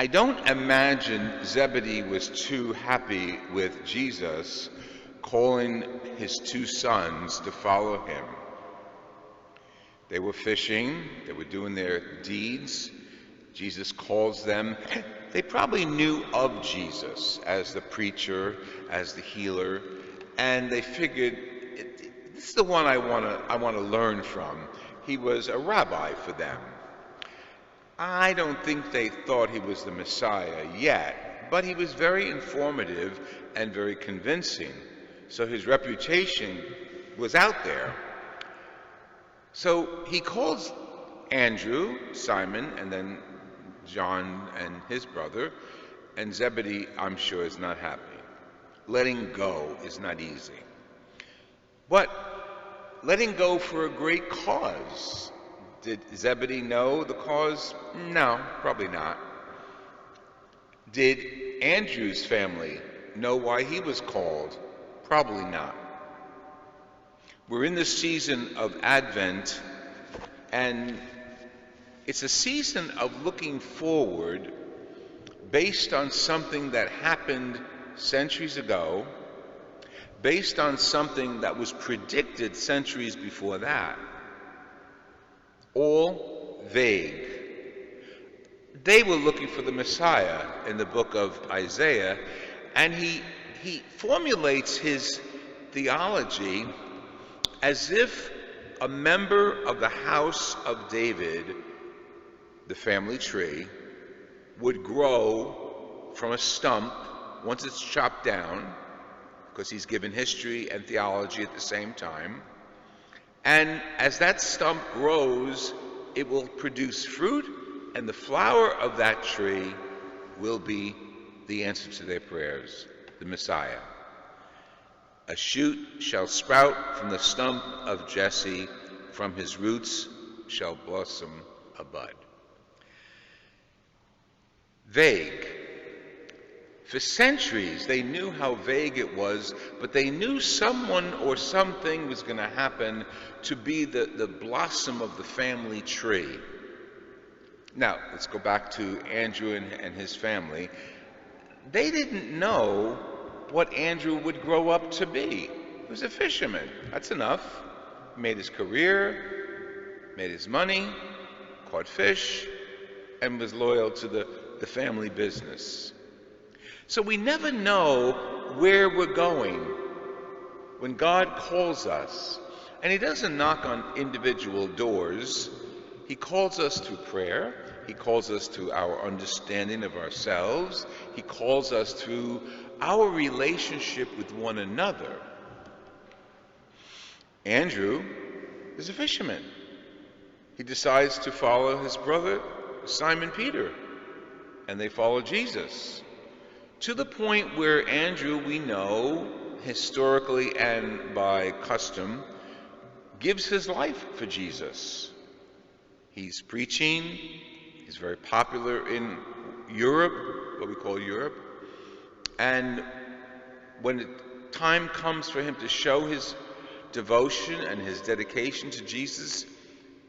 I don't imagine Zebedee was too happy with Jesus calling his two sons to follow him. They were fishing, they were doing their deeds. Jesus calls them. They probably knew of Jesus as the preacher, as the healer, and they figured, this is the one I want to learn from. He was a rabbi for them. I don't think they thought he was the Messiah yet, but he was very informative and very convincing. So his reputation was out there. So he calls Andrew, Simon, and then John and his brother, and Zebedee, I'm sure, is not happy. Letting go is not easy. But letting go for a great cause. Did Zebedee know the cause? No, probably not. Did Andrew's family know why he was called? Probably not. We're in the season of Advent, and it's a season of looking forward based on something that happened centuries ago, based on something that was predicted centuries before that. All vague. They were looking for the Messiah in the book of Isaiah, and he formulates his theology as if a member of the house of David, the family tree, would grow from a stump once it's chopped down, because he's given history and theology at the same time. And as that stump grows, it will produce fruit, and the flower of that tree will be the answer to their prayers, the Messiah. A shoot shall sprout from the stump of Jesse, from his roots shall blossom a bud. Vague. For centuries, they knew how vague it was, but they knew someone or something was going to happen to be the blossom of the family tree. Now, let's go back to Andrew and his family. They didn't know what Andrew would grow up to be. He was a fisherman. That's enough. He made his career, made his money, caught fish, and was loyal to the family business. So we never know where we're going when God calls us. And he doesn't knock on individual doors. He calls us through prayer. He calls us to our understanding of ourselves. He calls us through our relationship with one another. Andrew is a fisherman. He decides to follow his brother, Simon Peter, and they follow Jesus. To the point where Andrew, we know, historically and by custom, gives his life for Jesus. He's preaching. He's very popular in Europe, what we call Europe. And when the time comes for him to show his devotion and his dedication to Jesus,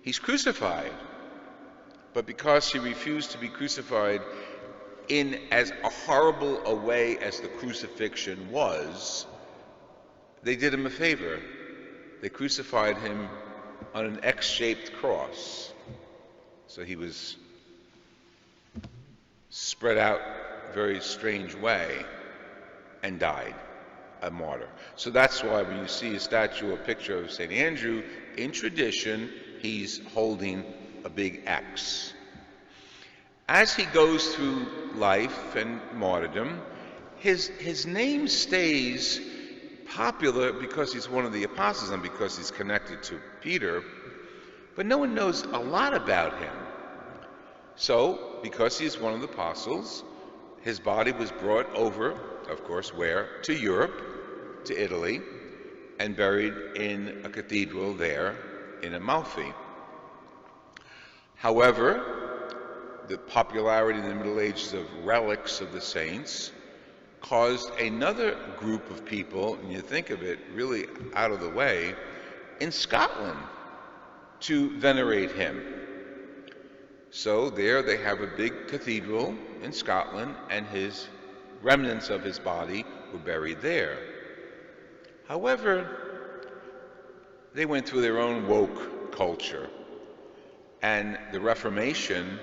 he's crucified. But because he refused to be crucified in as a horrible a way as the crucifixion was, they did him a favor. They crucified him on an X-shaped cross. So he was spread out a very strange way and died, a martyr. So that's why when you see a statue or picture of St. Andrew, in tradition, he's holding a big X. As he goes through life and martyrdom, his name stays popular because he's one of the apostles and because he's connected to Peter, but no one knows a lot about him. So, because he's one of the apostles, his body was brought over, of course, where? To Europe, to Italy, and buried in a cathedral there in Amalfi. However, the popularity in the Middle Ages of relics of the saints caused another group of people, and you think of it really out of the way, in Scotland to venerate him. So there they have a big cathedral in Scotland, and his remnants of his body were buried there. However, they went through their own woke culture, and the Reformation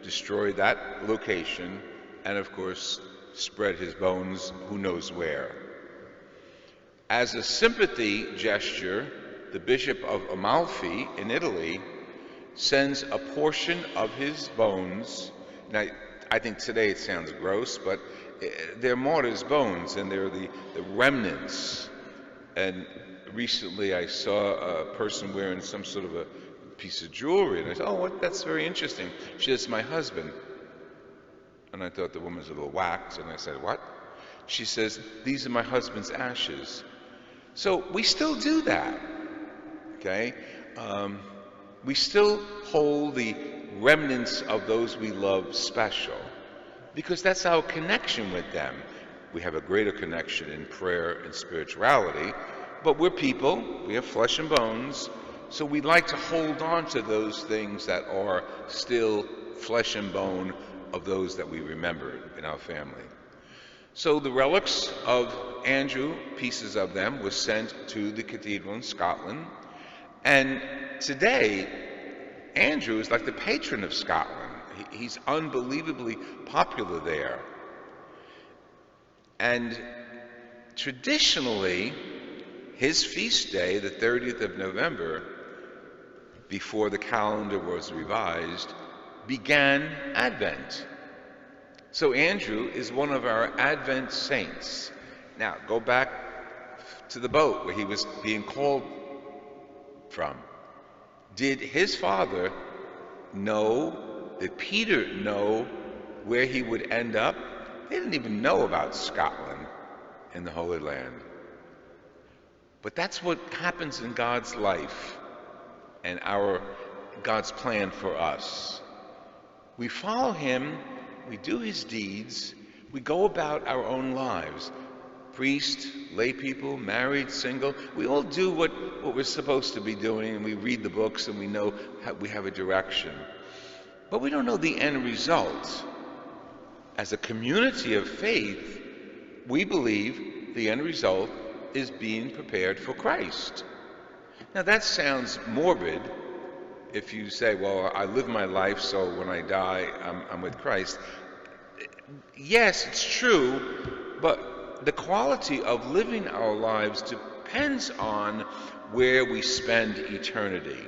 destroyed that location and, of course, spread his bones who knows where. As a sympathy gesture, the Bishop of Amalfi in Italy sends a portion of his bones. Now, I think today it sounds gross, but they're martyrs' bones, and they're the remnants. And recently I saw a person wearing some sort of a piece of jewelry, and I said, oh, that's very interesting. She says, my husband. And I thought the woman was a little whacked, and I said, what? She says, these are my husband's ashes. So we still do that, okay? We still hold the remnants of those we love special, because that's our connection with them. We have a greater connection in prayer and spirituality, but we're people, we have flesh and bones, so we like to hold on to those things that are still flesh and bone of those that we remember in our family. So the relics of Andrew, pieces of them, were sent to the cathedral in Scotland, and today Andrew is like the patron of Scotland. He's unbelievably popular there. And traditionally, his feast day, the 30th of November, before the calendar was revised, began Advent. So Andrew is one of our Advent saints. Now, go back to the boat where he was being called from. Did his father know, did Peter know where he would end up? They didn't even know about Scotland in the Holy Land. But that's what happens in God's life and God's plan for us. We follow him, we do his deeds, we go about our own lives. Priest, lay people, married, single, we all do what we're supposed to be doing, and we read the books and we know we have a direction. But we don't know the end result. As a community of faith, we believe the end result is being prepared for Christ. Now that sounds morbid if you say, well, I live my life so when I die I'm with Christ. Yes, it's true, but the quality of living our lives depends on where we spend eternity.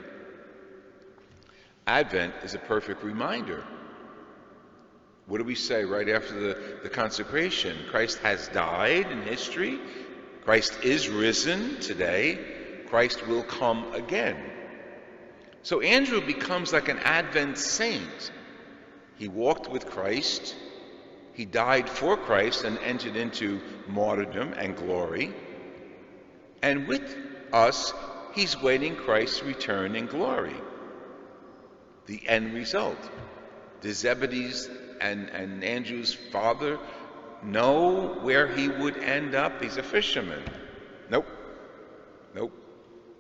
Advent is a perfect reminder. What do we say right after the consecration? Christ has died in history. Christ is risen today. Christ will come again. So Andrew becomes like an Advent saint. He walked with Christ. He died for Christ and entered into martyrdom and glory. And with us, he's waiting Christ's return in glory. The end result. Did Zebedee's and Andrew's father know where he would end up? He's a fisherman. Nope.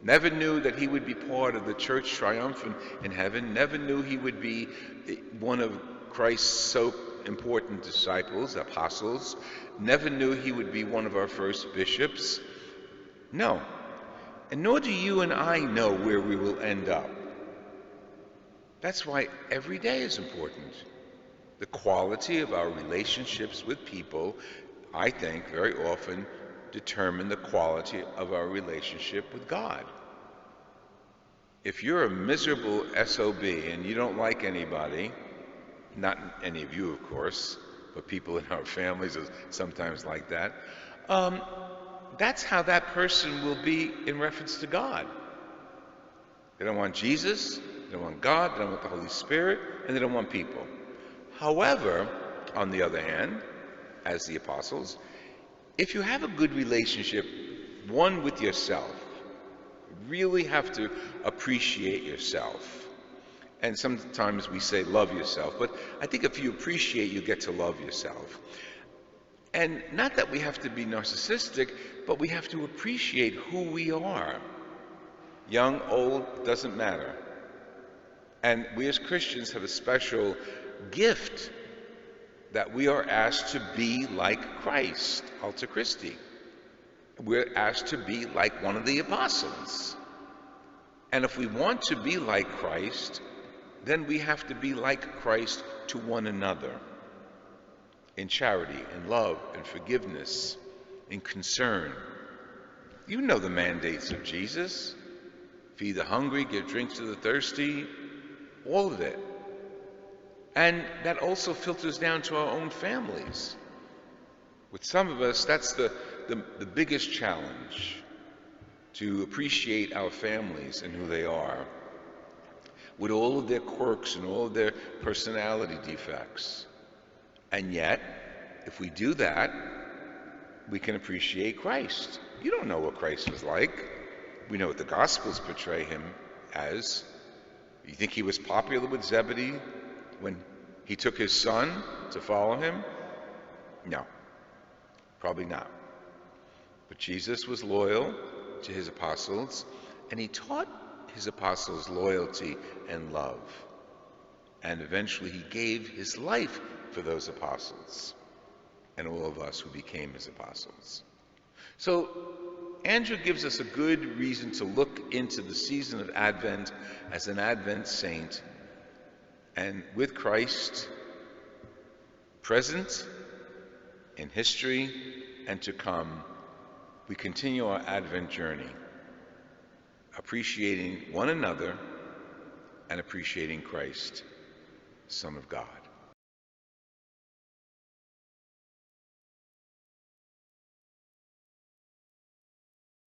Never knew that he would be part of the church triumphant in heaven. Never knew he would be one of Christ's so important disciples, apostles. Never knew he would be one of our first bishops. No. And nor do you and I know where we will end up. That's why every day is important. The quality of our relationships with people, I think, very often determine the quality of our relationship with God. If you're a miserable SOB and you don't like anybody, not any of you, of course, but people in our families are sometimes like that, that's how that person will be in reference to God. They don't want Jesus, they don't want God, they don't want the Holy Spirit, and they don't want people. However, on the other hand, as the apostles, if you have a good relationship, one with yourself, you really have to appreciate yourself. And sometimes we say love yourself, but I think if you appreciate, you get to love yourself. And not that we have to be narcissistic, but we have to appreciate who we are. Young, old, doesn't matter. And we as Christians have a special gift that we are asked to be like Christ, alter Christi. We're asked to be like one of the apostles. And if we want to be like Christ, then we have to be like Christ to one another in charity, in love, in forgiveness, in concern. You know the mandates of Jesus. Feed the hungry, give drink to the thirsty, all of it. And that also filters down to our own families. With some of us, that's the biggest challenge, to appreciate our families and who they are, with all of their quirks and all of their personality defects. And yet, if we do that, we can appreciate Christ. You don't know what Christ was like. We know what the Gospels portray him as. You think he was popular with Zebedee when he took his son to follow him? No, probably not. But Jesus was loyal to his apostles, and he taught his apostles loyalty and love. And eventually he gave his life for those apostles and all of us who became his apostles. So Andrew gives us a good reason to look into the season of Advent as an Advent saint, and with Christ present in history and to come, we continue our Advent journey, appreciating one another and appreciating Christ, Son of God.